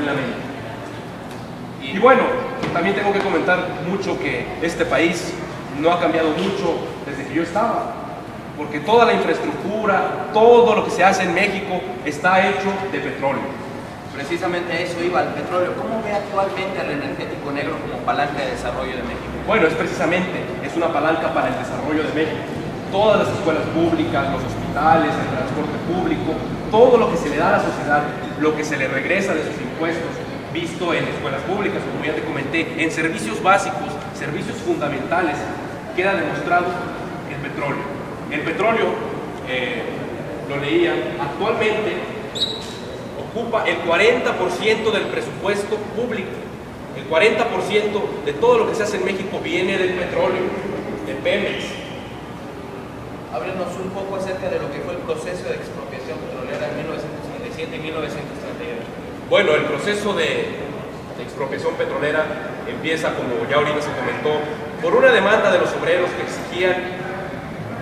plenamente. Y bueno, también tengo que comentar mucho que este país no ha cambiado mucho desde que yo estaba, porque toda la infraestructura, todo lo que se hace en México está hecho de petróleo. Precisamente a eso iba, el petróleo. ¿Cómo ve actualmente al energético negro como palanca de desarrollo de México? Bueno, es una palanca para el desarrollo de México. Todas las escuelas públicas, los hospitales, el transporte público, todo lo que se le da a la sociedad, lo que se le regresa de sus impuestos, visto en escuelas públicas, como ya te comenté, en servicios básicos, servicios fundamentales, queda demostrado el petróleo. El petróleo, lo leía, actualmente ocupa el 40% del presupuesto público. El 40% de todo lo que se hace en México viene del petróleo, de Pemex. Háblenos un poco acerca de lo que fue el proceso de expropiación petrolera en 1967 y 1938. Bueno, el proceso de expropiación petrolera empieza, como ya ahorita se comentó, por una demanda de los obreros que exigían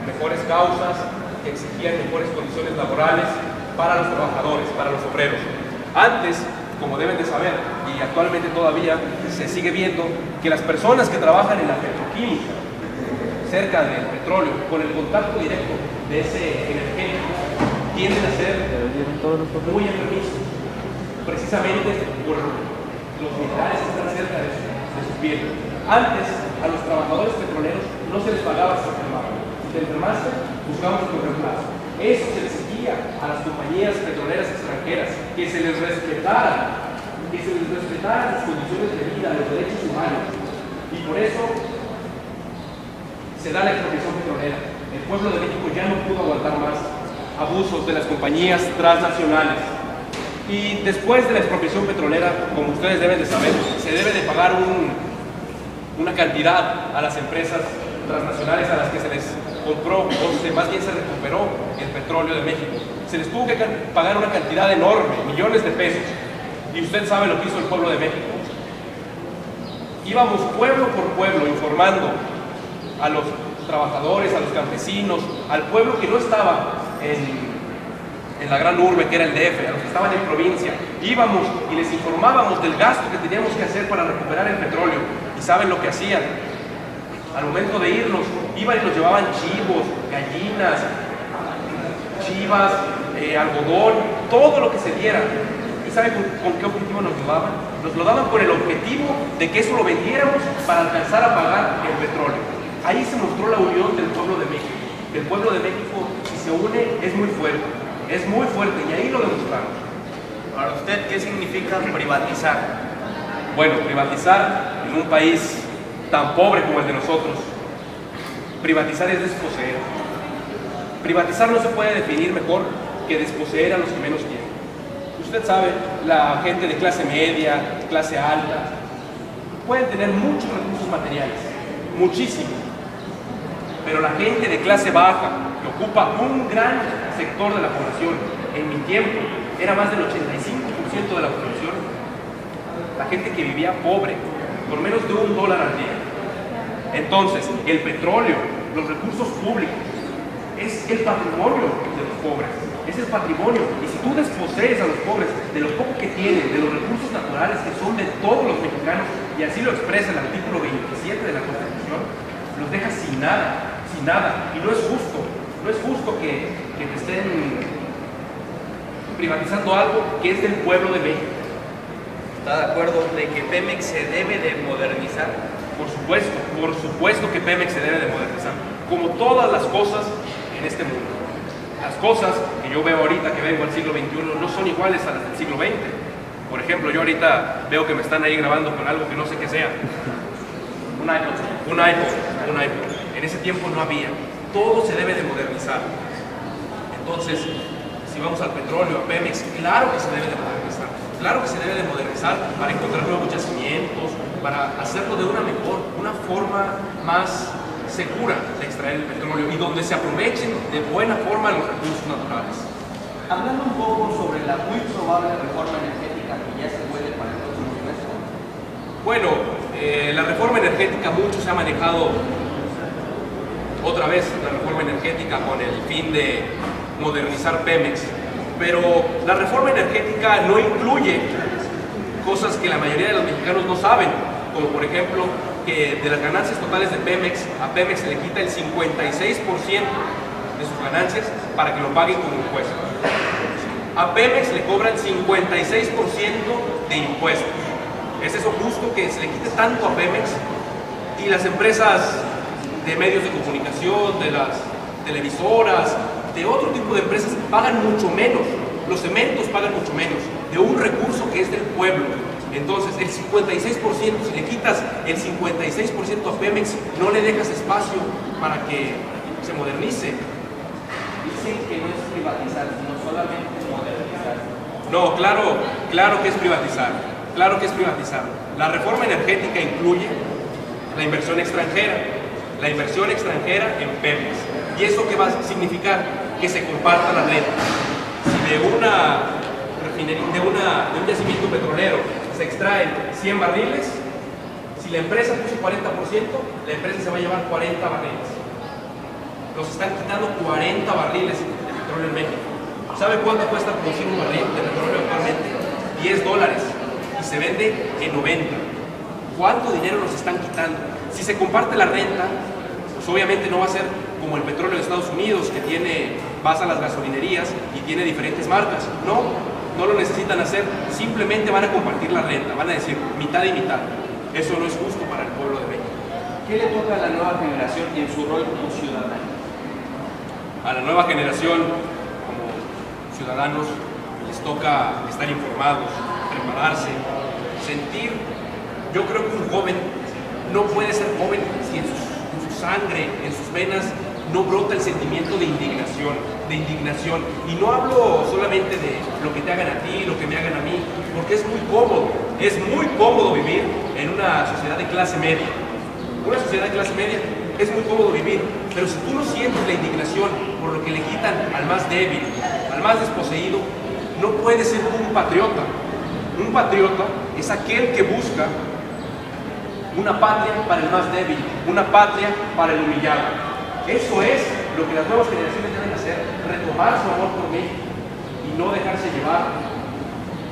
mejores causas, que exigían mejores condiciones laborales para los trabajadores, para los obreros. Antes, como deben de saber, y actualmente todavía se sigue viendo, que las personas que trabajan en la petroquímica, cerca del petróleo, con el contacto directo de ese energético, tienden a ser muy enfermizos, precisamente por los minerales que están cerca de su piel. Antes, a los trabajadores petroleros no se les pagaba si se enfermaban. Si te enfermaste, buscamos tu reemplazo. Eso se les exigía a las compañías petroleras extranjeras, que se les respetaran las condiciones de vida, los derechos humanos. Y por eso se da la expropiación petrolera. El pueblo de México ya no pudo aguantar más abusos de las compañías transnacionales. Y después de la expropiación petrolera, como ustedes deben de saber, se debe de pagar una cantidad a las empresas transnacionales a las que se les compró, más bien se recuperó el petróleo de México. Se les tuvo que pagar una cantidad enorme, millones de pesos. Y usted sabe lo que hizo el pueblo de México. Íbamos pueblo por pueblo informando a los trabajadores, a los campesinos, al pueblo que no estaba en la gran urbe, que era el DF, a los que estaban en provincia. Íbamos y les informábamos del gasto que teníamos que hacer para recuperar el petróleo. ¿Y saben lo que hacían? Al momento de irnos, iban y nos llevaban chivos, gallinas, chivas, algodón, todo lo que se diera. ¿Y saben con qué objetivo nos lo daban? Nos lo daban con el objetivo de que eso lo vendiéramos para alcanzar a pagar el petróleo. Ahí se mostró la unión del pueblo de México. El pueblo de México, si se une, es muy fuerte y ahí lo demostramos. Para usted, ¿qué significa privatizar? Bueno, privatizar en un país tan pobre como el de nosotros, privatizar es desposeer. Privatizar no se puede definir mejor que desposeer a los que menos tienen. Usted sabe, la gente de clase media, clase alta, pueden tener muchos recursos materiales, muchísimos. Pero la gente de clase baja, que ocupa un gran sector de la población, en mi tiempo era más del 85% de la población, la gente que vivía pobre, por menos de $1 al día. Entonces, el petróleo, los recursos públicos, es el patrimonio de los pobres, es el patrimonio. Y si tú desposees a los pobres de lo poco que tienen, de los recursos naturales que son de todos los mexicanos, y así lo expresa el artículo 27 de la Constitución, los dejas sin nada. Y no es justo que te estén privatizando algo que es del pueblo de México. ¿Está de acuerdo de que Pemex se debe de modernizar? Por supuesto que Pemex se debe de modernizar, como todas las cosas en este mundo. Las cosas que yo veo ahorita, que vengo al siglo XXI, no son iguales a las del siglo XX. Por ejemplo, yo ahorita veo que me están ahí grabando con algo que no sé qué sea. Un iPod. En ese tiempo no había. Todo se debe de modernizar. Entonces, si vamos al petróleo, a Pemex, claro que se debe de modernizar. Claro que se debe de modernizar para encontrar nuevos yacimientos, para hacerlo de una forma más segura de extraer el petróleo y donde se aprovechen de buena forma los recursos naturales. Hablando un poco sobre la muy probable reforma energética que ya se puede para el próximo semestre. Bueno, la reforma energética mucho se ha manejado otra vez, la reforma energética con el fin de modernizar Pemex, pero la reforma energética no incluye que la mayoría de los mexicanos no saben, como por ejemplo que de las ganancias totales de Pemex, a Pemex se le quita el 56% de sus ganancias para que lo paguen como impuesto. A Pemex le cobran 56% de impuestos. ¿Es eso justo que se le quite tanto a Pemex? Y las empresas de medios de comunicación, de las televisoras, de otro tipo de empresas pagan mucho menos. Los cementos pagan mucho menos de un recurso que es del pueblo. Entonces, el 56%, si le quitas el 56% a Pemex, no le dejas espacio para que se modernice. Dicen que no es privatizar, sino solamente modernizar. No, claro que es privatizar. Claro que es privatizar. La reforma energética incluye la inversión extranjera en Pemex. ¿Y eso qué va a significar? Que se comparta la renta. Si de una refinería, de un yacimiento petrolero se extraen 100 barriles, si la empresa puso 40%, la empresa se va a llevar 40 barriles. Nos están quitando 40 barriles de petróleo en México. ¿Sabe cuánto cuesta producir un barril de petróleo actualmente? $10 y se vende en 90. ¿Cuánto dinero nos están quitando? Si se comparte la renta, pues obviamente no va a ser como el petróleo de Estados Unidos, que vas a las gasolinerías y tiene diferentes marcas. No lo necesitan hacer, simplemente van a compartir la renta, van a decir mitad y mitad. Eso no es justo para el pueblo de México. ¿Qué le toca a la nueva generación en su rol como ciudadano? A la nueva generación, como ciudadanos, les toca estar informados, prepararse, sentir. Yo creo que un joven no puede ser joven si en su sangre, en sus venas, no brota el sentimiento de indignación. Y no hablo solamente de lo que te hagan a ti, lo que me hagan a mí, porque es muy cómodo vivir en una sociedad de clase media. Una sociedad de clase media es muy cómodo vivir, pero si tú no sientes la indignación por lo que le quitan al más débil, al más desposeído, no puedes ser un patriota. Un patriota es aquel que busca una patria para el más débil, una patria para el humillado. Eso es lo que las nuevas generaciones deben hacer, retomar su amor por México y no dejarse llevar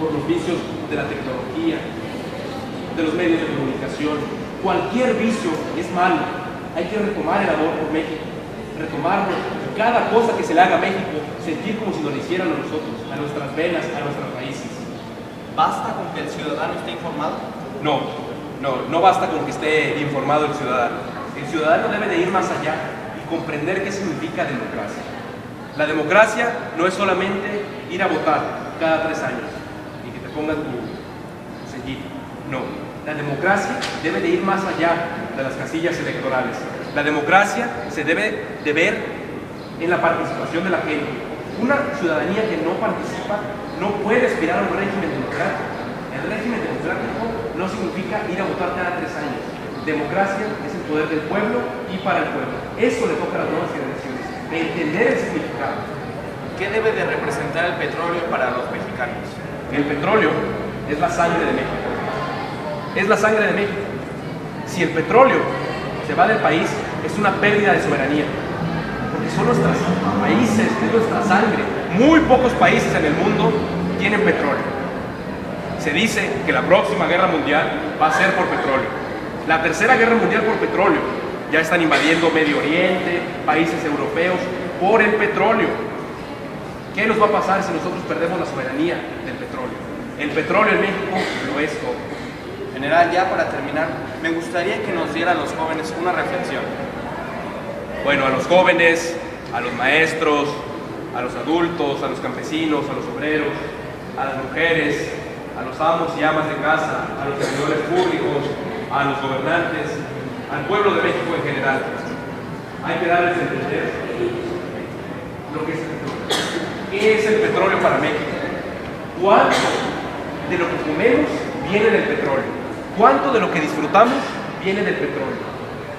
por los vicios de la tecnología, de los medios de comunicación. Cualquier vicio es malo. Hay que retomar el amor por México, retomarlo. Cada cosa que se le haga a México, sentir como si nos lo hicieran a nosotros, a nuestras venas, a nuestras raíces. ¿Basta con que el ciudadano esté informado? No basta con que esté informado el ciudadano. El ciudadano debe de ir más allá y comprender qué significa democracia. La democracia no es solamente ir a votar cada 3 años y que te pongan tu sellito. No, la democracia debe de ir más allá de las casillas electorales. La democracia se debe de ver en la participación de la gente. Una ciudadanía que no participa no puede aspirar a un régimen democrático. El régimen democrático no significa ir a votar cada 3 años. Democracia es el poder del pueblo y para el pueblo. Eso le toca a las nuevas generaciones, de entender el significado. ¿Qué debe de representar el petróleo para los mexicanos? El petróleo es la sangre de México. Es la sangre de México. Si el petróleo se va del país, es una pérdida de soberanía. Porque son nuestros países, es nuestra sangre. Muy pocos países en el mundo tienen petróleo. Se dice que la próxima guerra mundial va a ser por petróleo. La tercera guerra mundial por petróleo. Ya están invadiendo Medio Oriente, países europeos, por el petróleo. ¿Qué nos va a pasar si nosotros perdemos la soberanía del petróleo? El petróleo en México lo es todo. General, ya para terminar, me gustaría que nos diera a los jóvenes una reflexión. Bueno, a los jóvenes, a los maestros, a los adultos, a los campesinos, a los obreros, a las mujeres, a los amos y amas de casa, a los servidores públicos, a los gobernantes, al pueblo de México en general. Hay que darles a entender lo que es el petróleo. ¿Qué es el petróleo para México? ¿Cuánto de lo que comemos viene del petróleo? ¿Cuánto de lo que disfrutamos viene del petróleo?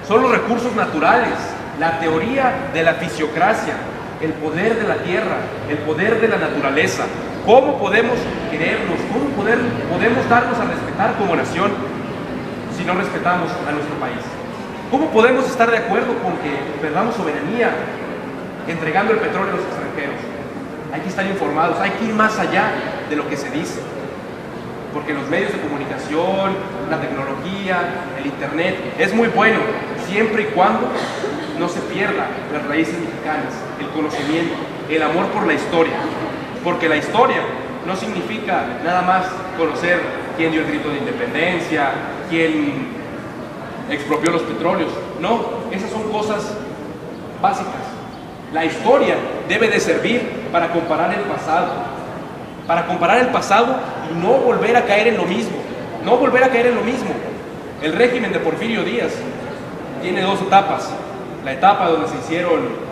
Son los recursos naturales, la teoría de la fisiocracia, el poder de la tierra, el poder de la naturaleza. ¿Cómo podemos querernos? ¿Cómo podemos darnos a respetar como nación si no respetamos a nuestro país? ¿Cómo podemos estar de acuerdo con que perdamos soberanía entregando el petróleo a los extranjeros? Hay que estar informados, hay que ir más allá de lo que se dice. porque los medios de comunicación, la tecnología, el internet, es muy bueno, siempre y cuando no se pierda las raíces mexicanas, el conocimiento, el amor por la historia, porque la historia no significa nada más conocer quién dio el grito de independencia, quién expropió los petróleos, no, esas son cosas básicas. La historia debe de servir para comparar el pasado y no volver a caer en lo mismo, El régimen de Porfirio Díaz tiene dos etapas, la etapa donde se hicieron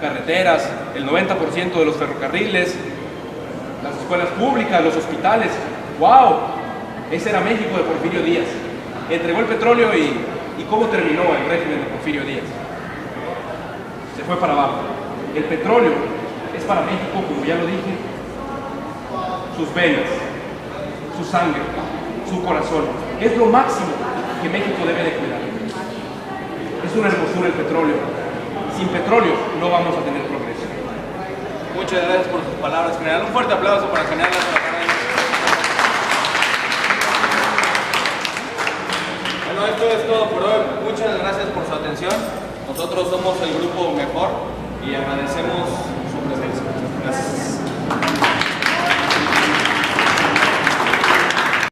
carreteras, el 90% de los ferrocarriles, las escuelas públicas, los hospitales. ¡Wow! Ese era México de Porfirio Díaz. Entregó el petróleo y ¿cómo terminó el régimen de Porfirio Díaz? Se fue para abajo. El petróleo es para México, como ya lo dije, sus venas, su sangre, su corazón. Es lo máximo que México debe de cuidar. Es una hermosura el petróleo. Sin petróleo no vamos a tener progreso. Muchas gracias por sus palabras, general. Un fuerte aplauso para el general. Bueno, esto es todo por hoy. Muchas gracias por su atención. Nosotros somos el grupo Mejor y agradecemos su presencia. Gracias.